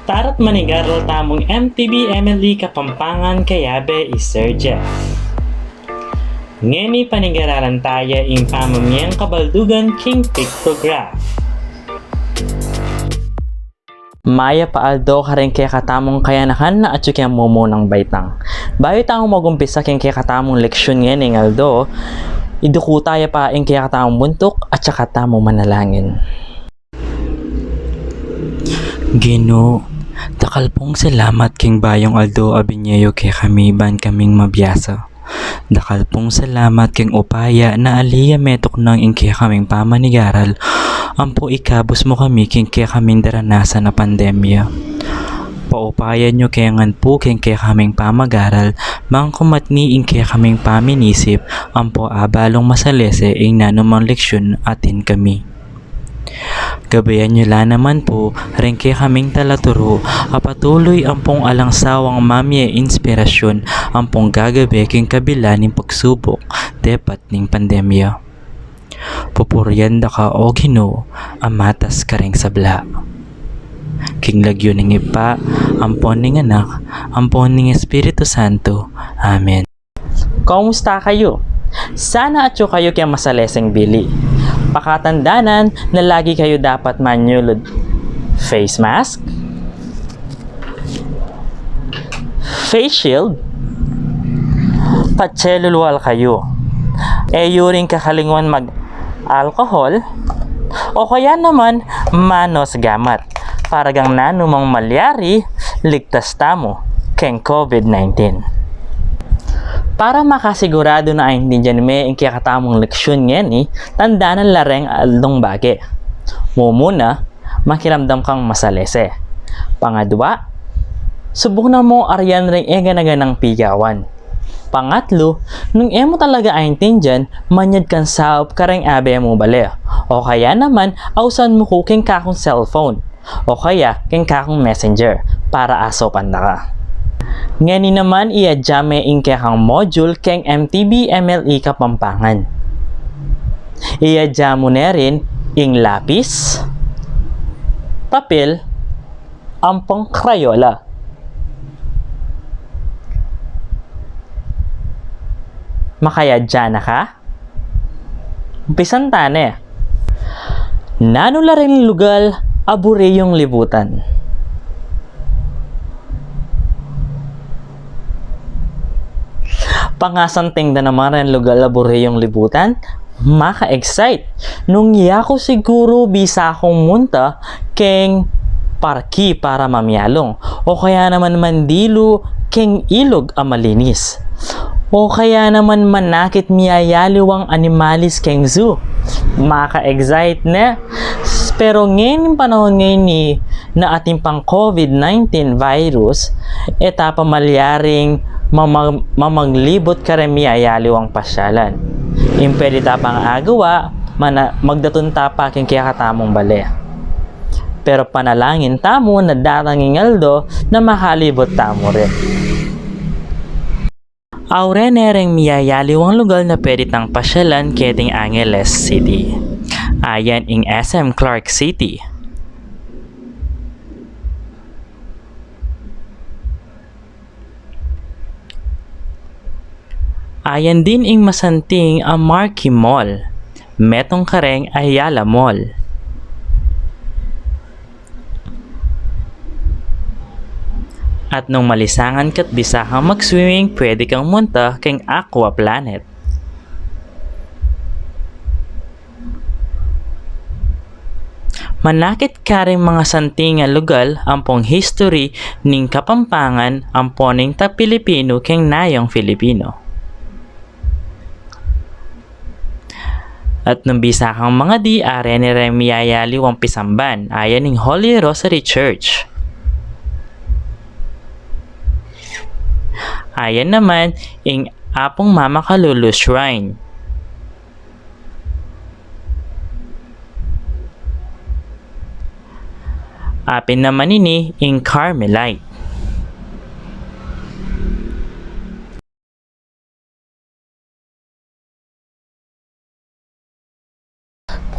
Tarat manigarol tamong MTB MLE Kapampangan Kayabe is Sir Jeff. Ngeni panigararan tayo in pamamiyang kabaldugan King Pictograph. Maya paaldo ka rin kaya katamong kayanakan na atyo kaya momo ng baitang. Bayo taong magumpisa kaya katamong leksyon ngayon ng aldo, iduko tayo pa ang kaya katamong buntok at saka tamong manalangin. Ginoo, takal pong salamat king bayong Aldo Abinyeyo kay kami ban kaming mabiyasa. Dakal pong salamat king upaya na aliya metok nang ingkaya kaming pamanigaral. Ampo ikabos mo kami king kaya kaming daranasan na pandemya. Paupaya nyo kaya ngan po king kaya kaming pamagaral, mang kumatni ing kaya kaming paminisip, ampo abalong masalese ing nanumang leksyon atin kami. Gabayan nyo la naman po, rin kaya kaming talaturo, apatuloy ampong alangsawang mamye inspirasyon, ampong gagabi king kabila ning pagsubok, tepat ning pandemya. Pupuryanda ka o Ginoo, amatas ka ring sabla. King lagyo ning ipa, ampon ning anak, ampon ning Espiritu Santo. Amen. Kamusta kayo? Sana atyo kayo kaya masaleseng bili. Pakatandanan na lagi kayo dapat manyulod face mask, face shield, patselulwal kayo. Rin kakalingon mag-alcohol o kaya naman manos gamat para gang nanumang malyari ligtas tamo keng COVID-19. Para makasigurado na ay hindi dyan may kakatamong leksyon ngayon tandaan ang lareng aldong bage. Muna, makiramdam kang masalese. Pangadwa, subok na mo aryan ring eganaganang pigawan. Pangatlo, nung emo talaga ay dyan, manyad kan saop kareng abe mo bale. O kaya naman, ausan mo kuking kakong cellphone. O kaya, king kakong messenger para asopan na ka. Ngani naman iadjame ing kang module keng MTB MLE Kapampangan. Iadja mo na rin ing lapis, papel, ampong krayola. Makayadja na ka? Umpisan tane. Nanula rin lugal abure yung libutan. Pangasanting na naman rin lugar labore yung libutan, maka-excite. Nung yako siguro bisa akong munta keng parki para mamyalong. O kaya naman mandilo keng ilog amalinis. O kaya naman manakit miyayaliwang animalis keng zoo. Maka-excite na. Pero ngayon yung panahon ngayon na ating pang COVID-19 virus, etapa malyaring mamaglibot karemi ayaliw ang pasyalan. Impwede tapang agawa, magdatun tapa king kaya katamong bale. Pero panalangin tamo na datanging aldo na makalibot tamo rin. Aure nereng miyayaliw ang lugar na pwede tang pasyalan keting Angeles City. Ayan ing SM Clark City. Ayan din ing masanting ang Marquee Mall, metong kareng Ayala Mall. At nung malisangan kat bisa kang mag-swimming, pwede kang munta keng Aqua Planet. Manakit ka rin mga santing nga lugal ampong history ning Kapampangan amponing ta Pilipino keng nayong Filipino. At nung bisa kang mga di are ni remiyayaliw ang pisamban ayan ning Holy Rosary Church. Ayan naman ing Apong Mama Kalulu Shrine. Apin naman ini ing Carmelite.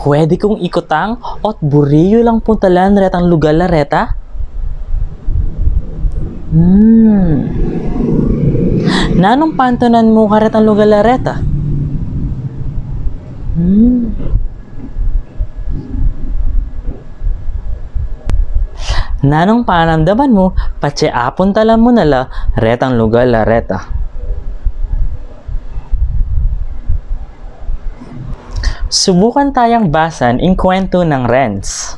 Pwede kong ikutang at buriyo lang puntalan retang lugar la reta? Nanong pantanan mo karet ang lugalareta? Nanong panamdaman mo, patse apon talam mo nala, retang lugalareta. Subukan tayang basan ang kwento ng Renz.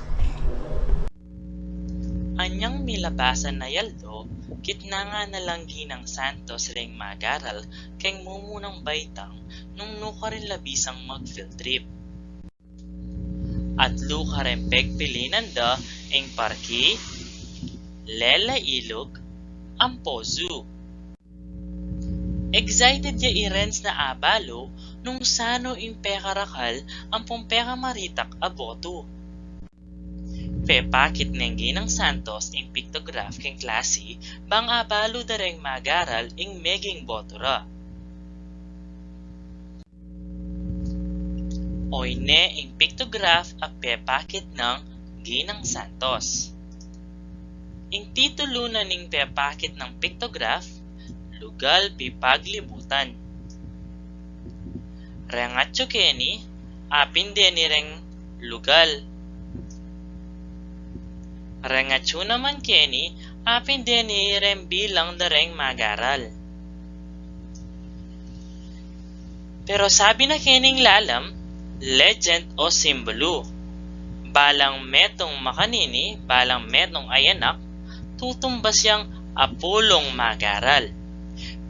Anyang milabasan na yaldo, kitna nga nalanggi ng Santos ring magaral keng mumunang baitang nung nuka rin labisang mag-field trip. At luka rin pegpilinan da ang parki, lela ilog, ampo zoo. Excited ya irens na abalo nung sano impekarakal ang pumpeka maritak aboto. Pepakit nenggi ng Santos ing pictograph keng klase bang abalo dareng magaral ing meging botora. Oyne ing pictograph a pepakit ng Ginang Santos. Ing titulo na ning pepakit ng pictograph, Lugal Pipaglibutan. Rengatso keni, apin din ni reng lugal. Rengatso naman keni, apin din ni reng bilang dareng magaral. Pero sabi na kening lalam, legend o simbolo. Balang metong makanini, balang metong ayanak, tutumbas yang apulong magaral.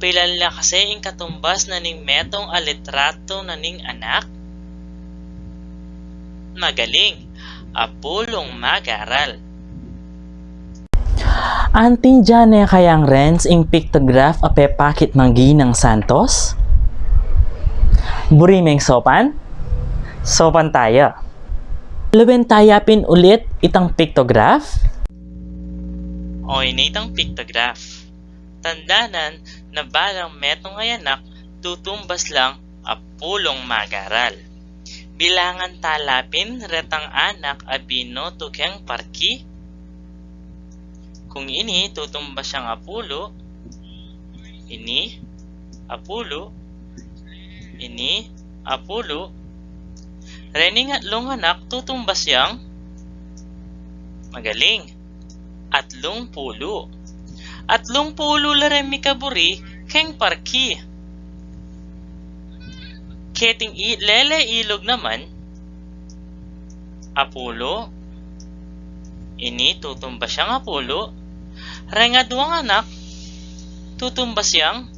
Pilan la kasi ing katumbas na ning metong alitrato na ning anak? Magaling, apulong magaral. Anting dyan kayang Renz ing pictograph a pepakit manggi ng Santos? Burimeng sopan? Sopan tayo. Luwen tayapin ulit itang pictograph? Oy, itang pictograph. Tandanan na balang metong ayanak tutumbas lang apulong magaral. Bilangan talapin retang anak abino tukeng parki. Kung ini tutumbas siyang apulo, ini apulo, ini apulo, rening atlong anak tutumbas siyang magaling, atlong pulo. Atlong pulo larem mikaburi keng parki. Keting lele ilog naman, apulo, ini tutumbas siyang apulo, rengaduang anak, tutumbas siyang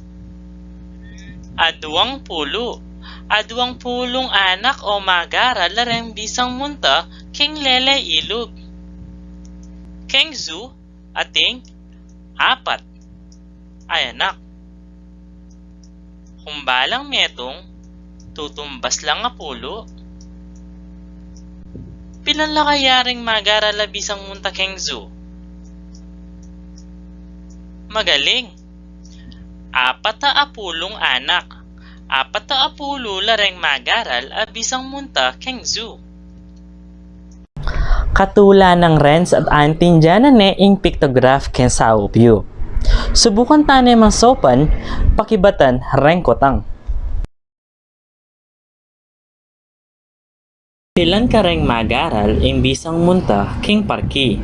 aduang pulo. Aduang pulong anak o magara larem bisang munta keng lele ilog. Keng zoo ating apat ay anak. Kung balang metong tutumbas lang apulo. Pilan la kayaring magara labisang munta keng zoo? Magaling. Apat na apulong anak. Apat na apulo lareng magaral abisang munta keng zoo. Katula ng Renz at antin dyan na ing pictograph ken sao view. Subukan tane mang sopan, pakibatan rengkotang. Pilan kareng magaral ing bisang munta king parki.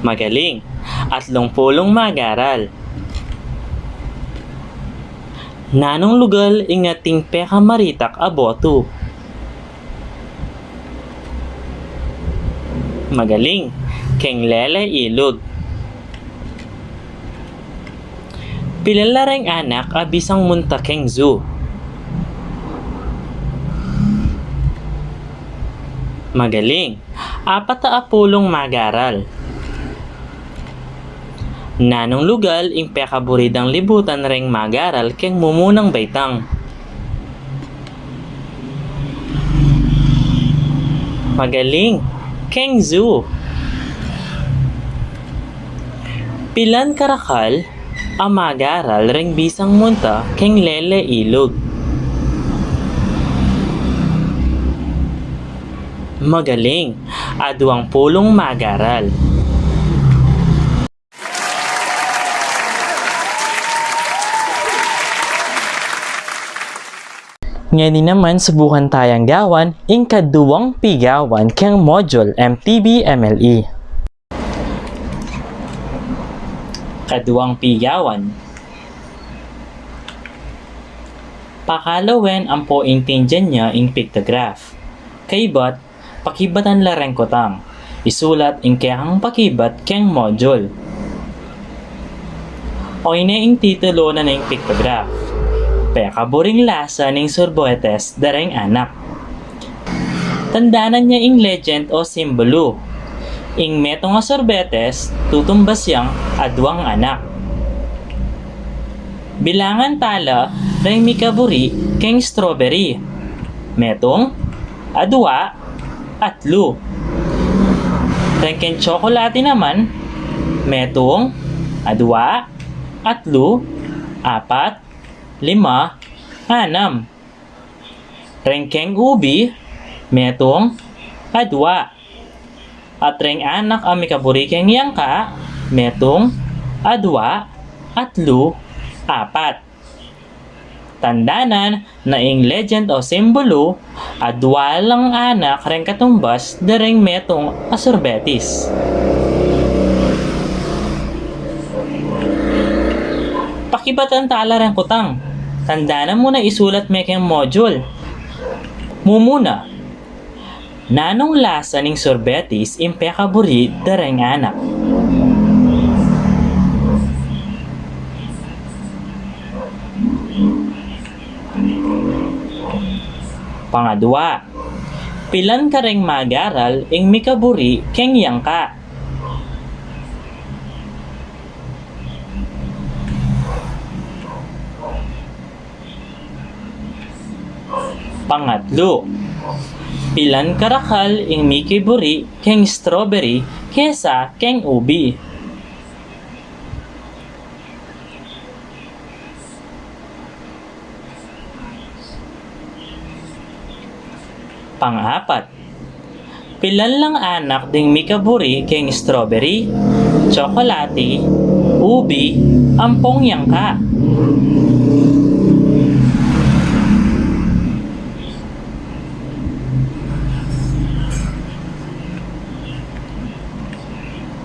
Magaling, atlong pulong magaral. Nanong lugal ingating peka maritak aboto. Magaling, keng lele ilog. Pilalareng anak abisang munta keng zoo. Magaling, apat na apulong magaral. Nanong lugal ing pekaburidang libutan reng magaral keng mumunang baitang. Magaling, keng zoo. Pilan karakal ang magaral reng bisang munta keng lele ilog. Magaling, aduang pulong magaral. Ngayon naman subukan tayang gawan ing kaduwang pigawan kang module MTB-MLE. Kaduwang pigawan. Pakalawen ang pointinggan niya ing pictograph. Kaybat, pakibatan lareng kotang. Isulat ing kayang pakibat kang module. O ing titulo na ing pictograph. Pekaburing lasa ning sorbetes dareng anak. Tandaanan niya ing legend o simbolo. Ing meto nga sorbetes, tutumbas yang adwang anak. Bilangan tala ring mikaburi keng strawberry. Metong, adwa, atlo. Ring keng tsokolate naman, metong, adwa, atlo, apat, 5, 6. Ring keng ubi, metong, adwa. At ring anak ang mikaburi keng yangka, metong, adwa, atlo, 4. Tandanan na ing legend o simbolo, adwa lang anak ring katumbas daring metong asorbetis. Pakibatan tala ring kutang. Tandanan mo na isulat may kang module. Mumuna. Nanong lasa ning sorbetis impekaburi daring anak. Pangadwa, pilan ka ring magaral ing mikaburi keng yangka. Pangatlo, pilan karakal ing mikiburi keng strawberry kesa keng ubi. Pang-apat, pilan lang anak ding mikaburi keng strawberry, tsokolate, ubi, ampong yangka.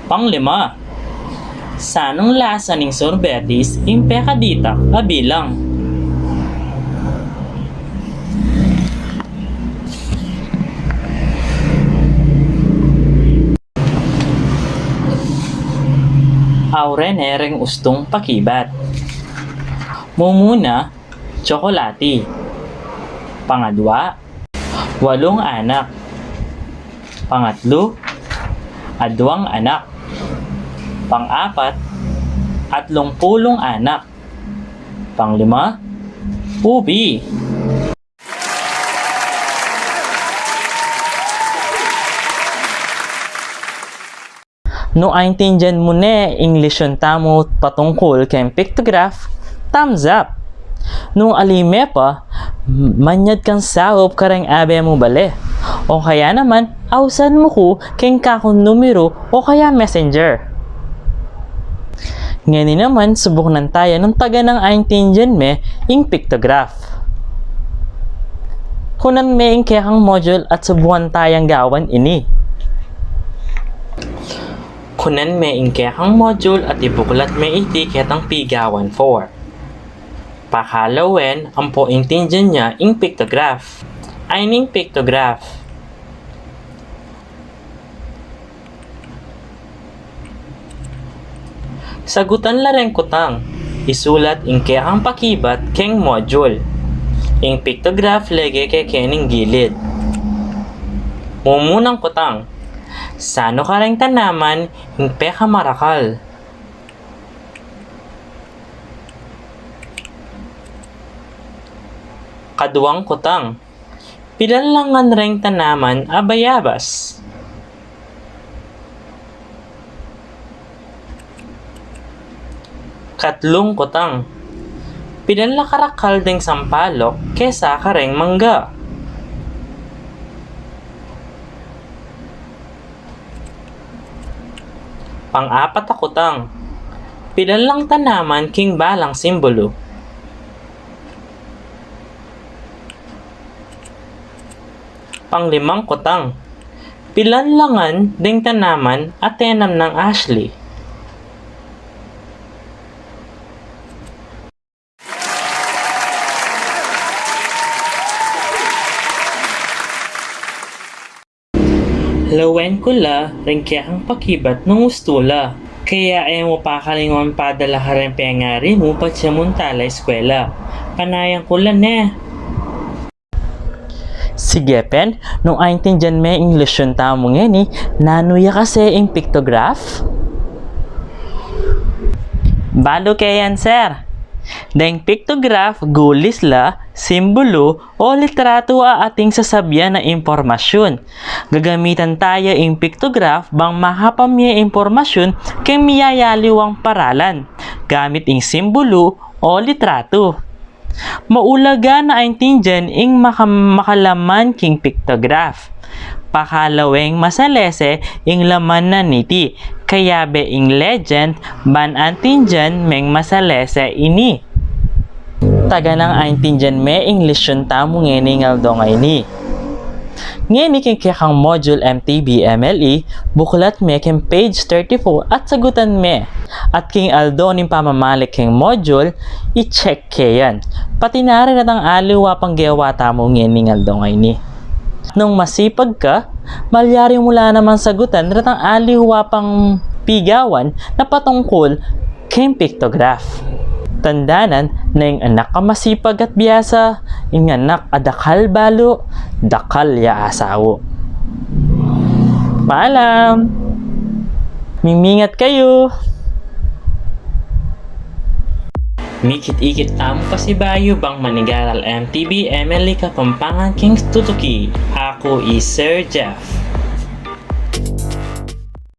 Pang-5, sanong lasa ning sorbetis impekaditak abilang. Auren ereng ustong pakibat. Mumuna, tsokolate. Pangadwa, 8 anak. Pangatlo, adwang anak. Pang-apat, 30 anak. Pang-5, ubi. No aintindihan mo ne English yung tamo patungkol kay pictograph, thumbs up. No alime pa, manyad kang saop karang abe mo bale. O kaya naman, ausan mo ko keng kakong numero o kaya messenger. Ngayon naman, subukan tayo ng taga ng aintindihan me ing pictograph. Kunan me ing kayang module at subukan tayong gawan ini. Kunan me ing kayang module at ibuklat me iti ketang pigawan 4. Pakalawen ang pointindihan niya ing pictograph. Ay ning pictograph. Sagutan lareng kutang. Isulat ing kayang pakibat keng module. Ing pictograph lege kay kening gilid. Mumunang kutang. Sano ka ring tanaman ing peka marakal. Kaduang kutang. Pilalangan ring tanaman a bayabas. Katlong kutang. Pilala karakal ding sampalok kesa kareng mangga. Pang-apat a kutang. Pilalang tanaman king balang simbolo. Panglimang kutang. Pilanlangan ding tanaman at tenam ng Ashley. Lawen ko la rin kaya ang pakibat ng ustula. Kaya ay mo pakalingon padala ka rin pengari mo pa siya muntala eskwela. Panayang ko la ne. Sige pen, nung aintin dyan may English yung tamo ngeni, nanuya kasi yung pictograph? Balo kayan sir. Dahing pictograph, gulis la, simbolo o litrato a ating sasabyan na impormasyon. Gagamitan tayo yung pictograph bang makapamya impormasyon kay miyayaliwang paralan gamit yung simbolo o litrato. Maulaga na aintindihan ing makalaman king pictograph. Pakalaweng masalese ing laman na niti, kaya be ing legend ban antindihan meng masalese ini. Taga nang aintindihan me English yung tamo ngeni ngaldo ngay ni. Ngeni king kang module MTB MLE, buklat me king page 34 at sagutan me. At king aldo ning pamamalik king module, i-check kayan. Pati na rin ang aliwa pang gawa tamo ngeni ngaldo ngay ni. Nung masipag ka, malyari mula naman sagutan rin ang aliwa pang pigawan na patungkol kay pictograph. Tandanan na yung anak ka masipag at biyasa, yung anak adakal balo, dakal ya asawo. Paalam! Mimingat kayo! Mikit-ikit tamo kasi bayo bang manigaral MTB MLE Kapampangan Kings Tutuki. Ako is Sir Jeff.